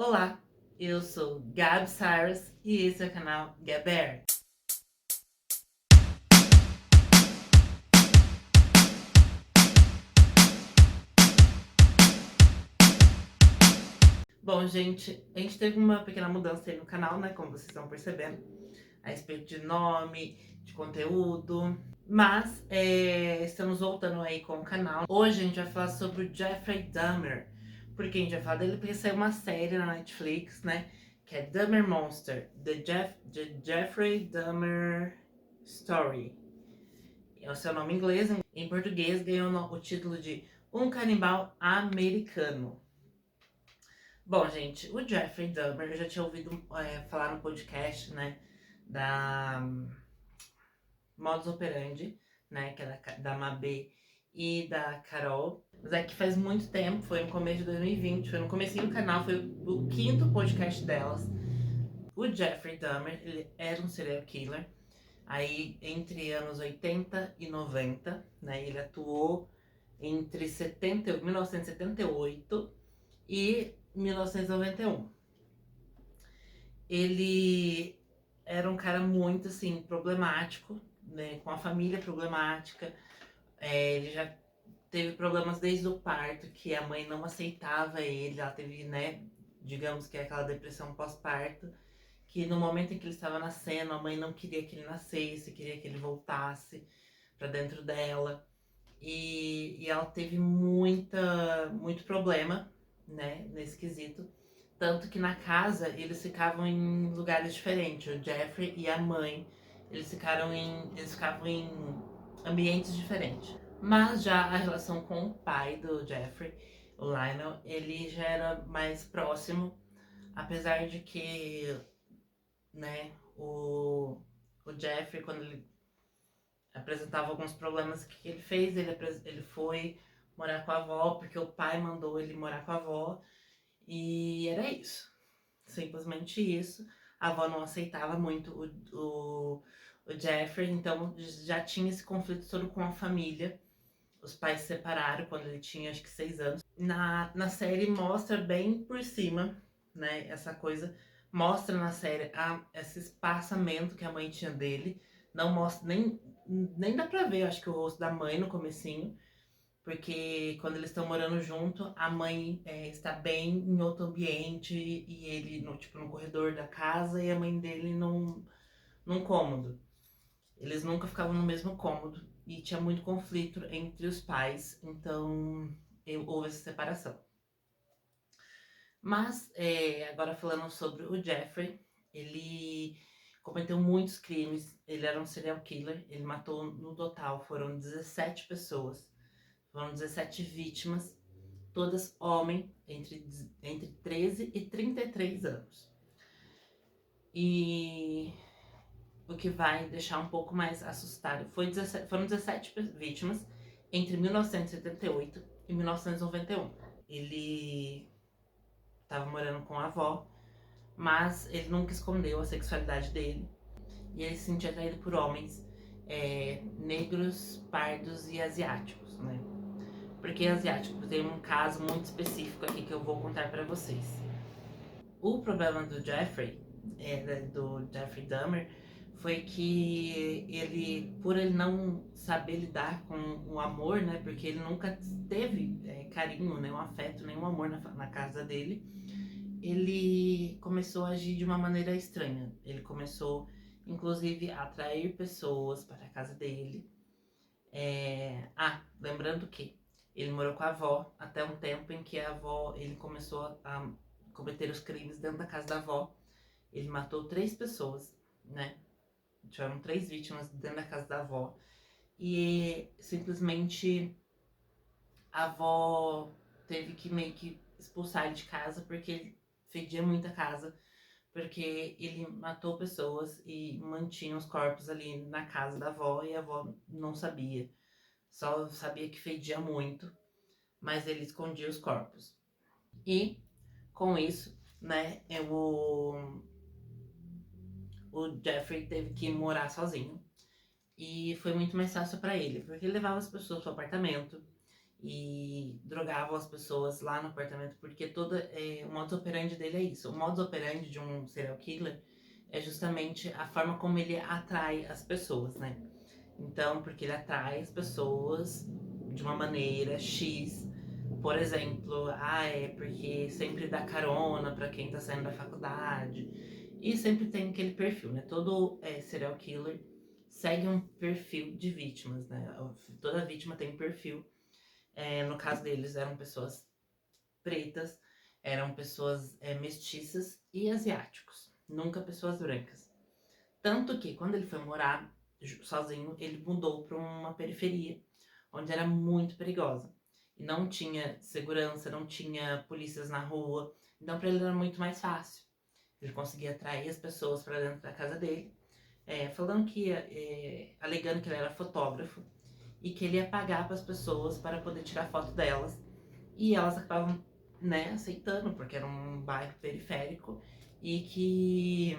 Olá, eu sou Gabi Cyrus e esse é o canal Gaber. Bom, gente, a gente teve uma pequena mudança aí no canal, né? Como vocês estão percebendo, a respeito de nome, de conteúdo. Mas estamos voltando aí com o canal. Hoje a gente vai falar sobre o Jeffrey Dahmer. Por que a gente vai falar dele? Porque saiu uma série na Netflix, né? Que é Dahmer Monster, The Jeffrey Dahmer Story. É o seu nome em inglês. Em português ganhou o título de Um Canibal Americano. Bom, gente, o Jeffrey Dahmer, eu já tinha ouvido falar no podcast, né, da Modus Operandi, né, que é da Mabê e da Carol. Mas é que faz muito tempo, foi no começo de 2020, foi no comecinho do canal, foi o quinto podcast delas. O Jeffrey Dahmer, ele era um serial killer. Aí, entre anos 80 e 90, né, ele atuou entre 1978 e 1991. Ele era um cara muito, assim, problemático, né, com a família problemática. Ele já teve problemas desde o parto, que a mãe não aceitava ele, ela teve, né, digamos que aquela depressão pós-parto, que no momento em que ele estava nascendo, a mãe não queria que ele nascesse, queria que ele voltasse para dentro dela. E ela teve muito problema, né, nesse quesito. Tanto que na casa eles ficavam em lugares diferentes. O Jeffrey e a mãe, eles ficavam em ambientes diferentes. Mas já a relação com o pai do Jeffrey, o Lionel, ele já era mais próximo, apesar de que, né, o Jeffrey, quando ele apresentava alguns problemas que ele fez, ele foi morar com a avó, porque o pai mandou ele morar com a avó, e era isso. Simplesmente isso. A avó não aceitava muito o Jeffrey, então já tinha esse conflito todo com a família. Os pais se separaram quando ele tinha acho que 6 anos. Na série mostra bem por cima, né, essa coisa. Mostra na série esse espaçamento que a mãe tinha dele. Não mostra, nem dá pra ver, eu acho que o rosto da mãe no comecinho. Porque quando eles estão morando junto, a mãe está bem em outro ambiente e ele no corredor da casa e a mãe dele num cômodo. Eles nunca ficavam no mesmo cômodo e tinha muito conflito entre os pais, então houve essa separação. Mas agora falando sobre o Jeffrey, ele cometeu muitos crimes, ele era um serial killer, ele matou no total, foram 17 pessoas, foram 17 vítimas, todas homens entre 13 e 33 anos. E o que vai deixar um pouco mais assustado foram 17 vítimas entre 1978 e 1991. Ele estava morando com a avó, mas ele nunca escondeu a sexualidade dele e ele se sentia atraído por homens negros, pardos e asiáticos, né? Porque asiático tem um caso muito específico aqui que eu vou contar pra vocês. O problema do Jeffrey, do Jeffrey Dahmer, foi que por ele não saber lidar com o amor, né? Porque ele nunca teve carinho, nem um afeto, nem um amor na casa dele. Ele começou a agir de uma maneira estranha. Ele começou, inclusive, a atrair pessoas para a casa dele. Lembrando que ele morou com a avó até um tempo em que a avó, ele começou a cometer os crimes dentro da casa da avó. Ele matou 3 pessoas, né? Tiveram 3 vítimas dentro da casa da avó. E simplesmente a avó teve que meio que expulsar ele de casa porque ele fedia muito a casa. Porque ele matou pessoas e mantinha os corpos ali na casa da avó e a avó não sabia. Só sabia que fedia muito, mas ele escondia os corpos. E com isso, né, o Jeffrey teve que morar sozinho. E foi muito mais fácil para ele, porque ele levava as pessoas pro apartamento e drogavam as pessoas lá no apartamento, porque o modus operandi dele é isso. O modus operandi de um serial killer é justamente a forma como ele atrai as pessoas, né? Então, porque ele atrai as pessoas de uma maneira X. Por exemplo, é porque sempre dá carona pra quem tá saindo da faculdade. E sempre tem aquele perfil, né? Todo serial killer segue um perfil de vítimas, né? Toda vítima tem um perfil. No caso deles, eram pessoas pretas, eram pessoas mestiças e asiáticos, nunca pessoas brancas. Tanto que quando ele foi morar sozinho, ele mudou para uma periferia, onde era muito perigosa. E não tinha segurança, não tinha polícias na rua, então para ele era muito mais fácil. Ele conseguia atrair as pessoas para dentro da casa dele, falando alegando que ele era fotógrafo e que ele ia pagar para as pessoas para poder tirar foto delas. E elas acabavam, né, aceitando, porque era um bairro periférico e que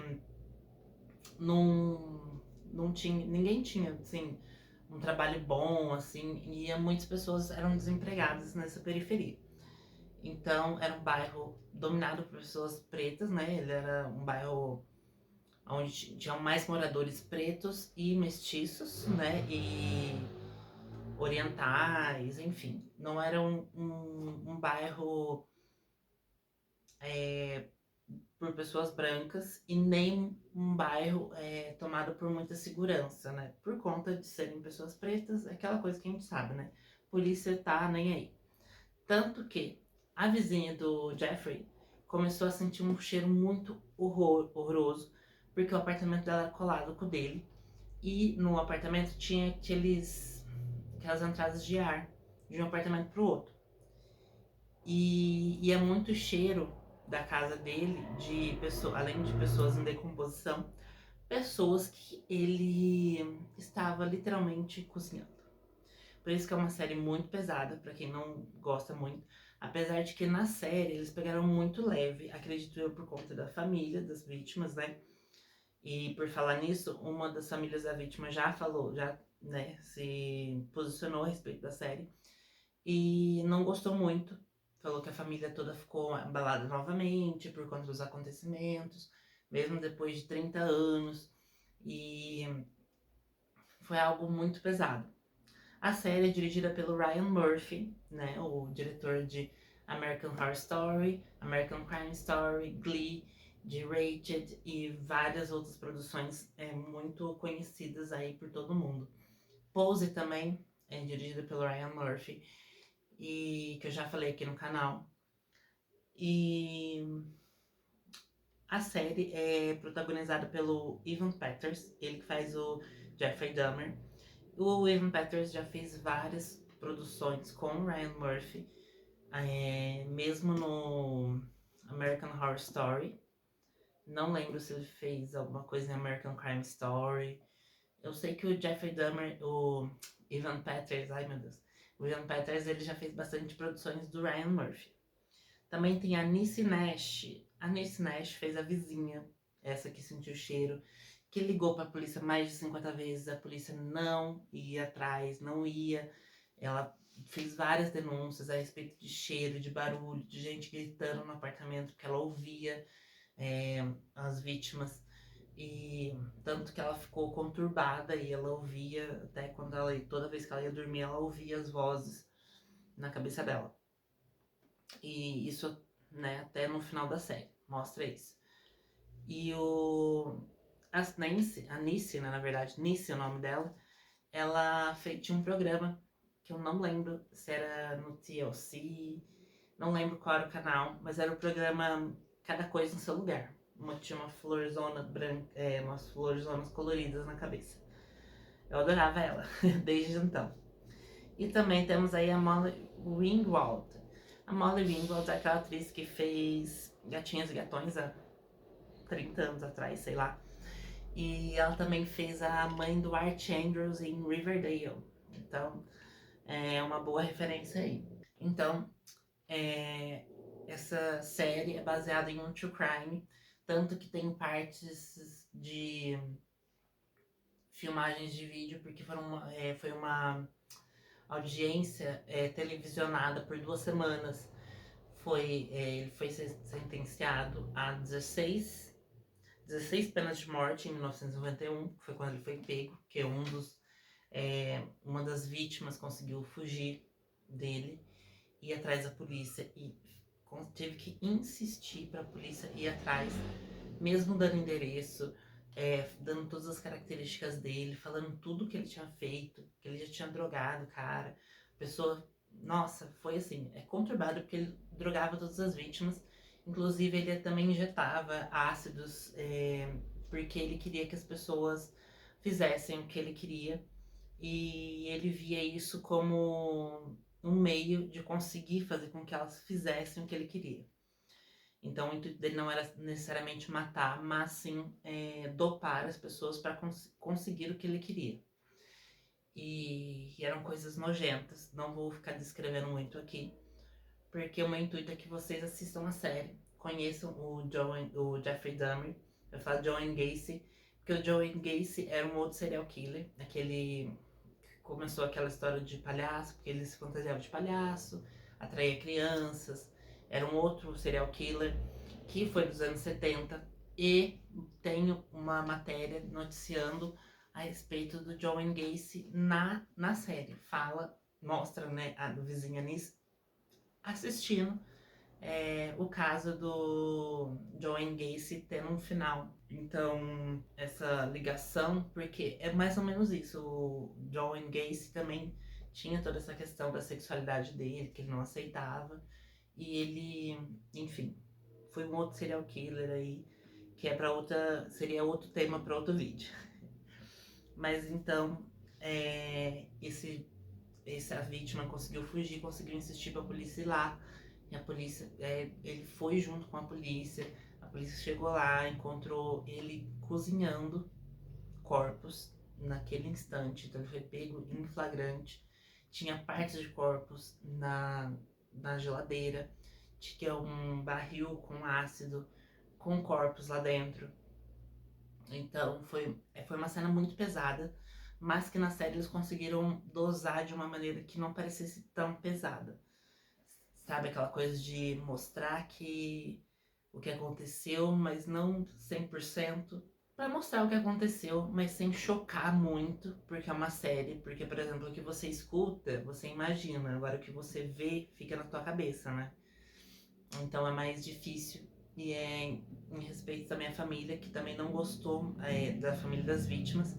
não tinha, ninguém tinha, assim, um trabalho bom, assim, e muitas pessoas eram desempregadas nessa periferia. Então, era um bairro dominado por pessoas pretas, né? Ele era um bairro onde tinham mais moradores pretos e mestiços, né? E orientais, enfim. Não era um bairro por pessoas brancas e nem um bairro tomado por muita segurança, né? Por conta de serem pessoas pretas, é aquela coisa que a gente sabe, né? Polícia tá nem aí. Tanto que a vizinha do Jeffrey começou a sentir um cheiro muito horroroso, porque o apartamento dela era colado com o dele. E no apartamento tinha aquelas entradas de ar de um apartamento pro outro. E é muito cheiro da casa dele, além de pessoas em decomposição, pessoas que ele estava literalmente cozinhando. Por isso que é uma série muito pesada, pra quem não gosta muito. Apesar de que na série eles pegaram muito leve, acredito eu, por conta da família das vítimas, né? E por falar nisso, uma das famílias da vítima já falou, já, né, se posicionou a respeito da série e não gostou muito. Falou que a família toda ficou abalada novamente por conta dos acontecimentos, mesmo depois de 30 anos. E foi algo muito pesado. A série é dirigida pelo Ryan Murphy, né, o diretor de American Horror Story, American Crime Story, Glee, de Rated e várias outras produções muito conhecidas aí por todo mundo. Pose também é dirigida pelo Ryan Murphy e que eu já falei aqui no canal. E a série é protagonizada pelo Evan Peters, ele que faz o Jeffrey Dahmer. O Evan Peters já fez várias produções com o Ryan Murphy, mesmo no American Horror Story. Não lembro se ele fez alguma coisa em American Crime Story. Eu sei que o Jeffrey Dahmer, o Evan Peters, ai meu Deus, o Evan Peters ele já fez bastante produções do Ryan Murphy. Também tem a Niecy Nash. A Niecy Nash fez a vizinha, essa que sentiu o cheiro, que ligou para a polícia mais de 50 vezes. A polícia não ia atrás, não ia. Ela fez várias denúncias a respeito de cheiro, de barulho, de gente gritando no apartamento, que ela ouvia as vítimas. E tanto que ela ficou conturbada e ela ouvia, até quando toda vez que ela ia dormir, ela ouvia as vozes na cabeça dela. E isso, né, até no final da série, mostra isso. E a Nice, né, na verdade, Nice é o nome dela, ela tinha um programa que eu não lembro se era no TLC, não lembro qual era o canal, mas era o programa Cada Coisa em Seu Lugar. Tinha uma florzona branca, umas florzonas coloridas na cabeça. Eu adorava ela, desde então. E também temos aí a Molly Ringwald. A Molly Ringwald é aquela atriz que fez Gatinhas e Gatões há 30 anos atrás, sei lá. E ela também fez a mãe do Arch Andrews em Riverdale. Então, é uma boa referência aí. Então, essa série é baseada em um true crime, tanto que tem partes de filmagens de vídeo, porque foi uma audiência televisionada por 2 semanas. Ele foi sentenciado a 16 penas de morte em 1991, que foi quando ele foi pego, que uma das vítimas conseguiu fugir dele, ir atrás da polícia e teve que insistir para a polícia ir atrás, mesmo dando endereço, dando todas as características dele, falando tudo que ele tinha feito, que ele já tinha drogado o cara. A pessoa, nossa, foi assim, conturbado porque ele drogava todas as vítimas. Inclusive ele também injetava ácidos, porque ele queria que as pessoas fizessem o que ele queria. E ele via isso como um meio de conseguir fazer com que elas fizessem o que ele queria. Então o intuito dele não era necessariamente matar, mas sim dopar as pessoas para conseguir o que ele queria. E eram coisas nojentas, não vou ficar descrevendo muito aqui, porque o meu intuito é que vocês assistam a série, conheçam o Jeffrey Dahmer. Eu falo Joe Gacy, porque o Joe Gacy era um outro serial killer, aquele começou aquela história de palhaço, porque ele se fantasiava de palhaço, atraía crianças, era um outro serial killer que foi dos anos 70, e tenho uma matéria noticiando a respeito do Joe Gacy na série. Mostra, né, a vizinha Anis assistindo o caso do Joe Gacy tendo um final. Então, essa ligação, porque é mais ou menos isso. O Joe Gacy também tinha toda essa questão da sexualidade dele, que ele não aceitava. E ele, enfim, foi um outro serial killer aí, que seria outro tema para outro vídeo. Mas então, essa vítima conseguiu fugir, conseguiu insistir para a polícia ir lá. E a polícia, ele foi junto com a polícia chegou lá, encontrou ele cozinhando corpos naquele instante, então ele foi pego em flagrante. Tinha partes de corpos na geladeira, tinha um barril com ácido, com corpos lá dentro. Então foi uma cena muito pesada, mas que na série eles conseguiram dosar de uma maneira que não parecesse tão pesada. Sabe, aquela coisa de mostrar o que aconteceu, mas não 100%. Pra mostrar o que aconteceu, mas sem chocar muito, porque é uma série. Porque, por exemplo, o que você escuta, você imagina. Agora, o que você vê, fica na tua cabeça, né? Então é mais difícil. E em respeito também à família, que também não gostou, da família das vítimas,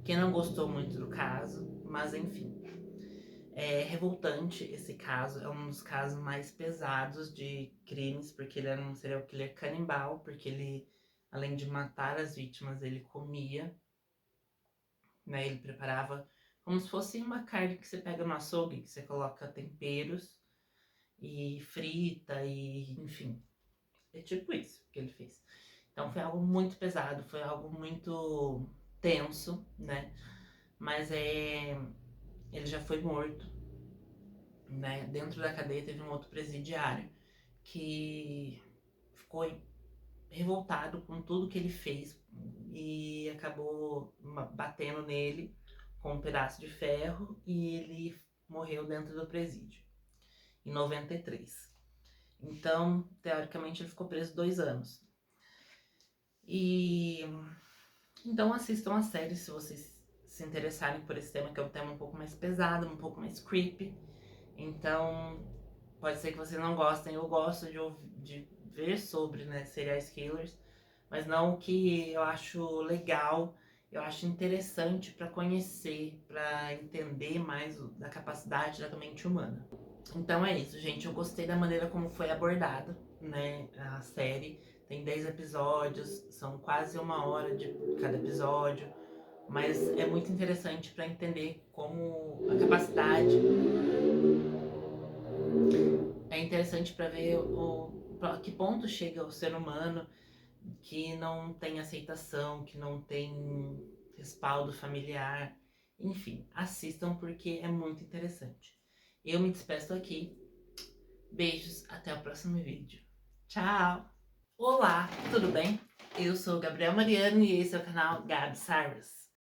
que não gostou muito do caso, mas enfim. É revoltante esse caso, é um dos casos mais pesados de crimes, porque ele era um serial killer canibal, porque ele, além de matar as vítimas, ele comia, né? Ele preparava como se fosse uma carne que você pega no açougue, que você coloca temperos e frita e enfim. É tipo isso que ele fez. Então foi algo muito pesado, foi algo muito tenso, né? Mas ele já foi morto, né? Dentro da cadeia teve um outro presidiário que ficou revoltado com tudo que ele fez e acabou batendo nele com um pedaço de ferro, e ele morreu dentro do presídio em 93. Então, teoricamente, ele ficou preso 2 anos. E então assistam a série se vocês se interessarem por esse tema, que é um tema um pouco mais pesado, um pouco mais creepy. Então, pode ser que vocês não gostem. Eu gosto de ver sobre, né, serial killers, mas não o que eu acho legal, eu acho interessante para conhecer, para entender mais da capacidade da mente humana. Então é isso, gente. Eu gostei da maneira como foi abordada, né, a série. Tem 10 episódios, são quase 1 hora de cada episódio, mas é muito interessante para entender como a capacidade. É interessante para ver a que ponto chega o ser humano que não tem aceitação, que não tem respaldo familiar. Enfim, assistam porque é muito interessante. Eu me despeço aqui. Beijos, até o próximo vídeo. Tchau! Olá, tudo bem? Eu sou Gabriel Mariano e esse é o canal Gabi Cyrus.